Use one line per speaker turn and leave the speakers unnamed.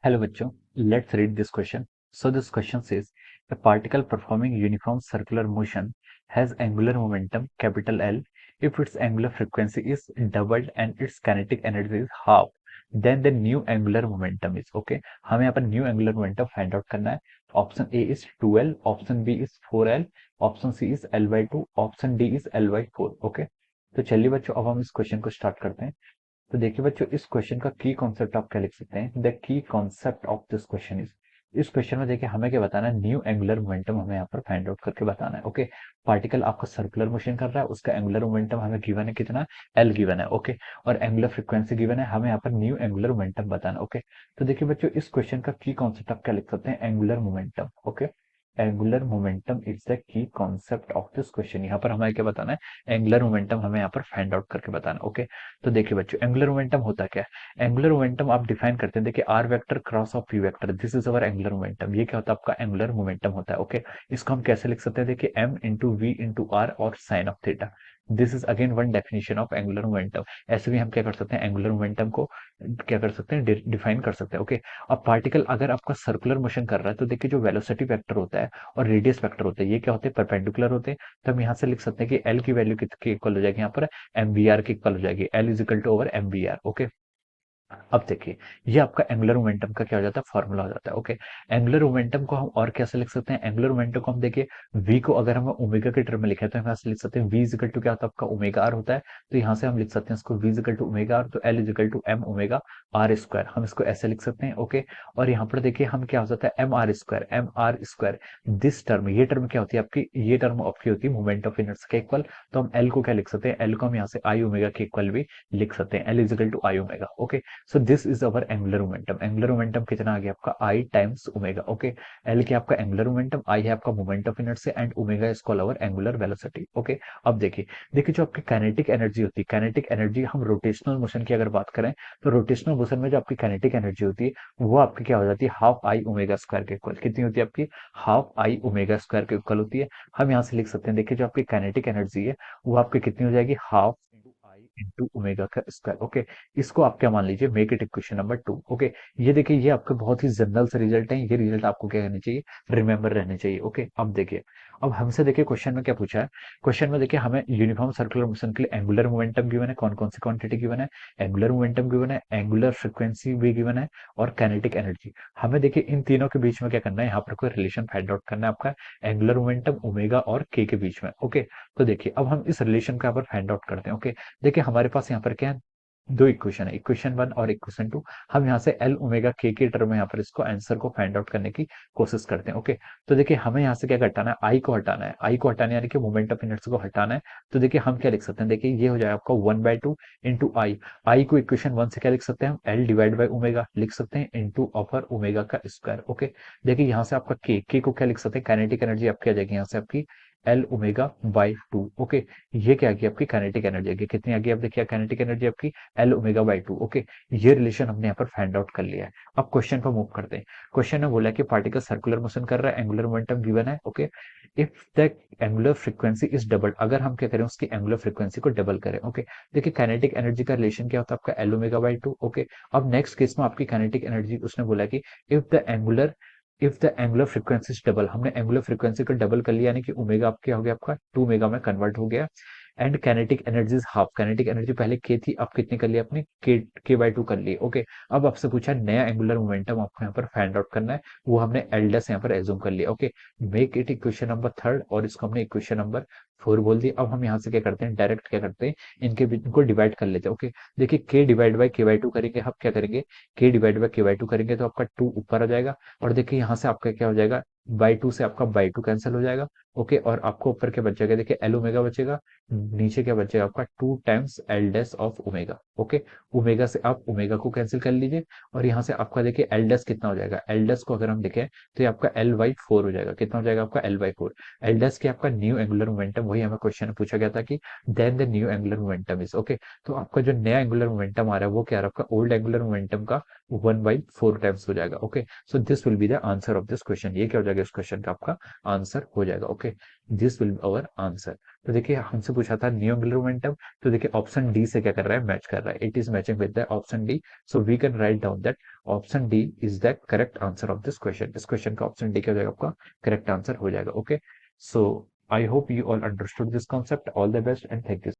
Hello bachcho, let's read this question. So this question says a particle performing uniform circular motion has angular momentum capital L if its angular frequency is doubled and its kinetic energy is half, then the new angular momentum is okay. हमें यहाँ पर new angular momentum find out करना है. Option A is 2L, option B is 4L, option C is L/2, option D is L/4. Okay, तो चलिए बच्चों अब हम इस क्वेश्चन को स्टार्ट करते हैं. तो देखिए बच्चों इस क्वेश्चन का की कॉन्सेप्ट आप क्या लिख सकते हैं. The key concept of this question is, इस क्वेश्चन में देखिए हमें क्या बताना है, न्यू एंगुलर मोमेंटम हमें यहाँ पर फाइंड आउट करके बताना है. ओके, पार्टिकल आपका सर्कुलर मोशन कर रहा है, उसका एंगुलर मोमेंटम हमें गिवन है कितना, एल गिवन है. ओके, और एंगुलर फ्रीक्वेंसी गिवन है, हमें यहाँ पर न्यू एंगुलर मोमेंटम बताना. ओके, तो देखिए बच्चों इस क्वेश्चन का की कॉन्सेप्ट आप क्या लिख सकते हैं, angular momentum. Okay, angular momentum is the key concept of this question. यहाँ पर हमें क्या बताना है, एंगुलर मोमेंटम हमें यहाँ पर फाइंड आउट करके बताना. ओके, तो देखिए बच्चों एंगुलर मोमेंटम होता क्या है. एंगुलर मोमेंटम आप डिफाइन करते हैं, देखिए R vector cross of P vector, this is our angular momentum. ये क्या होता है, आपका एंगुलर मोमेंटम होता है. ओके, इसको हम कैसे लिख सकते हैं, देखिए M into V into R और sine of theta. This is again one definition of angular momentum. ऐसे भी हम क्या कर सकते हैं, एंगुलर मोमेंटम को क्या कर सकते हैं, डिफाइन कर सकते हैं. ओके, अब पार्टिकल अगर आपका सर्कुलर मोशन कर रहा है तो देखिए जो वेलोसिटी वेक्टर होता है और रेडियस वेक्टर होता है, ये क्या होते हैं, परपेंडिकुलर होते हैं. तो हम यहाँ से लिख सकते हैं कि एल की वैल्यू कितनी इक्वल हो जाएगी, यहाँ पर एम बी आर की इक्वल हो जाएगी. L is equal to over M V R. Okay, अब देखिए ये आपका एंगुलर मोमेंटम का क्या हो जाता है, फॉर्मूला हो जाता है. ओके, एंगुलर मोमेंटम को हम और कैसे लिख सकते हैं, एंगुलर मोमेंटम को हम देखिए v को अगर हम ओमेगा के टर्म में लिखे तो हम यहाँ से लिख सकते हैं v इज इक्वल टू क्या होता है, आपका ओमेगा आर होता है. तो यहाँ से हम लिख सकते हैं इसको v is equal to omega R, तो l is equal to M omega R square, हम इसको ऐसे लिख सकते हैं. ओके, और यहाँ पर देखिए हम क्या हो जाता है, M R square. This term, ये टर्म क्या होती है आपकी, ये टर्म आपकी होती है मोमेंट ऑफ इनर्शिया के इक्वल. तो हम एल को क्या लिख सकते हैं, एल को हम यहाँ से आई ओमेगा के इक्वल भी लिख सकते हैं, L is equal to I omega. Okay, so this is our angular momentum. Angular momentum कितना आ गया आपका, I times omega. Okay, L क्या आपका एंगुलर मोमेंटम, आई है आपका moment of inertia and omega is called our angular velocity. Okay, अब देखिए देखिए जो आपकी काइनेटिक एनर्जी होती है, काइनेटिक एनर्जी हम रोटेशनल मोशन की अगर बात करें तो रोटेशनल मोशन में जो आपकी काइनेटिक एनर्जी होती है वो आपकी क्या हो जाती है, हाफ आई ओमेगा स्क्वायर के इक्वल. कितनी होती है आपकी, हाफ आई ओमेगा स्क्वायर के इक्वल होती है. हम यहाँ से लिख सकते हैं, देखिए जो आपकी काइनेटिक एनर्जी है वो आपकी कितनी हो जाएगी, हाफ आई इंटू ओमेगा का स्क्वायर. ओके, इसको आप क्या मान लीजिए, make it equation number 2. Okay, ये देखिए ये आपके बहुत ही जनरल से रिजल्ट है, ये रिजल्ट आपको क्या करनी चाहिए, रिमेंबर रहने चाहिए. ओके, अब देखिए अब हमसे देखिए क्वेश्चन में क्या पूछा है. क्वेश्चन में देखिए हमें यूनिफॉर्म सर्कुलर मोशन के लिए एंगुलर मोमेंटम गिवन है, कौन कौन सी क्वांटिटी गिवन है, एंगुलर मोमेंटम गिवन है, एंगुलर फ्रीक्वेंसी भी गिवन है और काइनेटिक एनर्जी. हमें देखिए इन तीनों के बीच में क्या करना है, यहाँ पर कोई रिलेशन फाइंड आउट करना है आपका एंगुलर मोमेंटम ओमेगा और के बीच में. ओके, तो देखिए अब हम इस रिलेशन का यहाँ पर फाइंड आउट करते हैं. ओके, देखिए हमारे पास यहाँ पर क्या है, दो इक्वेशन है, इक्वेशन 1 और इक्वेशन 2. हम यहाँ से एल ओमेगा के टर्म में यहाँ पर इसको आंसर को फाइंड आउट करने की कोशिश करते हैं. ओके, तो देखिए हमें यहाँ से क्या हटाना है, आई को हटाना है, आई को हटाने यानी कि मोमेंट ऑफ इनर्शिया को हटाना है. तो देखिए हम क्या लिख सकते हैं, देखिए ये हो जाएगा आपका 1/2 इंटू आई. आई को इक्वेशन 1 से क्या लिख सकते हैं हम, एल डिवाइड बाई ओमेगा लिख सकते हैं इंटू अपर ओमेगा का स्क्वायर. ओके, देखिए यहाँ से आपका के को क्या लिख सकते हैं, काइनेटिक एनर्जी आपकी आ जाएगी यहाँ से आपकी एल ओमेगा बाई 2. ओके, ये क्या आ गई आपकी काइनेटिक एनर्जी आ गई, कितनी आ गई, आप देखिए काइनेटिक एनर्जी आपकी एल ओमेगा बाई 2. ओके, ये रिलेशन हमने यहाँ पर फाइंड आउट कर लिया है. अब क्वेश्चन पर मूव करते हैं. क्वेश्चन में बोला कि पार्टिकल सर्कुलर मोशन कर रहा है, एंगुलर मोमेंटम गिवन है. Okay, if the angular frequency is double, अगर हम क्या करें उसकी एंगुलर फ्रीक्वेंसी को डबल करें. ओके, देखिए काइनेटिक एनर्जी का रिलेशन क्या होता है आपका एल ओमेगा बाई 2. ओके, अब नेक्स्ट केस में आपकी काइनेटिक एनर्जी उसने बोला कि if the angular frequency is double, हमने एंगुलर फ्रीक्वेंसी को डबल कर लिया यानी कि ओमेगा आपके हो गया आपका 2 मेगा में कन्वर्ट हो गया. And kinetic energy is half, kinetic energy पहले के थी, अब कितनी कर ली आपने, के बाई 2 कर ली. ओके, अब आपसे पूछा नया एंगुलर मोमेंटम आपको यहाँ पर फाइंड आउट करना है, वो हमने एल डैश यहाँ पर एज्यूम कर लिया. Okay, make it equation number 3 और इसको हमने इक्वेशन नंबर 4 बोल दिया. अब हम यहाँ से क्या करते हैं, डायरेक्ट क्या करते हैं, इनको डिवाइड कर लेते हैं. ओके, देखिए के डिवाइड बाई के बाई 2 करेंगे, हम क्या करेंगे, के डिवाइड बाई के बाई 2 करेंगे तो आपका 2 ऊपर आ जाएगा. और देखिए यहाँ से आपका क्या हो जाएगा, बाई 2 से आपका बाई 2 कैंसिल हो जाएगा. ओके, और आपको ऊपर क्या बचेगा, देखिए एल ओमेगा बचेगा, नीचे क्या बचेगा आपका 2 times L dash of omega. Okay, omega से आप ओमेगा को कैंसिल कर लीजिए और यहाँ से आपका देखिए एल डैश कितना हो जाएगा, एल डैश को अगर हम देखें तो ये आपका एल बाई 4 हो जाएगा. कितना हो जाएगा आपका एल बाई 4. एल डैश की आपका न्यू एंगुलर मोमेंटम वही हमें क्वेश्चन पूछा गया था कि then the new angular momentum is okay. तो आपका जो नया एंगुलर मोमेंटम आ रहा है वो क्या आ रहा है, आपका ओल्ड एंगुलर मोमेंटम का 1/4 टाइम्स हो जाएगा। Okay, so this will be the answer of this question. ये क्या हो जाएगा, इस क्वेश्चन का आपका आंसर हो जाएगा। Okay, this will be our answer. तो देखिए हमसे पूछा था न्यू एंगुलर मोमेंटम, तो देखिए ऑप्शन डी से क्या कर रहा है, मैच कर रहा है, it is matching with the option D. So we can write down that option D is the correct answer of this question. इस क्वेश्चन का ऑप्शन डी क्या हो जाएगा, आपका करेक्ट आंसर हो जाएगा। Okay, so I hope you all understood this concept. All the best and thank you.